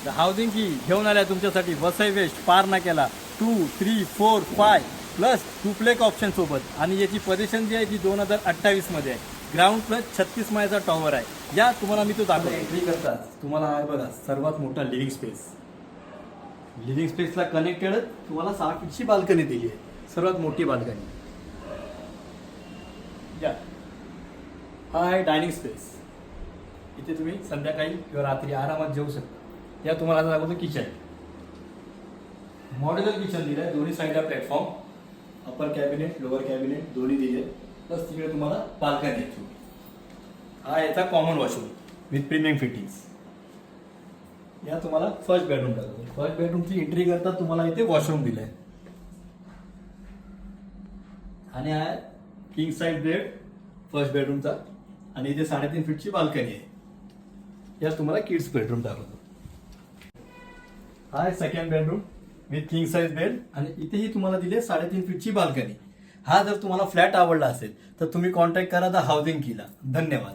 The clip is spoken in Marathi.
हाऊसिंग की घेऊन आल्या तुमच्यासाठी वसई वेस्ट पार नाक्याला 2, 3, 4, 5 प्लस डुप्लेक ऑप्शन सोबत आणि याची पोझिशन जी आहे ती 2028 मध्ये आहे. ग्राउंड प्लस 36 माळ्याचा टॉवर आहे. या तुम्हाला मी तो दाखवतो. एंट्री करताच तुम्हाला आहे बघा सर्वात मोठा लिव्हिंग स्पेस. लिव्हिंग स्पेसला कनेक्टेड तुम्हाला 6 फीटची बाल्कनी दिली आहे. सर्वात मोठी बाल्कनी. या हा आहे डायनिंग स्पेस. इथे तुम्ही संध्याकाळी किंवा रात्री आरामात जेवू शकता. या तुम्हाला आता दाखवतो किचन. मॉड्युलर किचन दिलं आहे. दोन्ही साईडला प्लॅटफॉर्म, अपर कॅबिनेट लोअर कॅबिनेट दोन्ही दिले. प्लस तिकडे तुम्हाला बाल्कनी आहे. हा याचा common washroom with premium fittings. या तुम्हाला फर्स्ट बेडरूम दाखवतो. फर्स्ट बेडरूमची एंट्री करता तुम्हाला इथे वॉशरूम दिलं आहे. आणि हा किंग साईज बेड फर्स्ट बेडरूमचा आणि इथे 3.5 फीटची बाल्कनी आहे. या तुम्हाला किड्स बेडरूम दाखवतो. हा आहे second bedroom with king size bed आणि इथेही तुम्हाला दिले 3.5 फीटची बाल्कनी. हा जर तुम्हाला फ्लॅट आवडला असेल तर तुम्ही कॉन्टॅक्ट करा द हाऊसिंग कीला. धन्यवाद.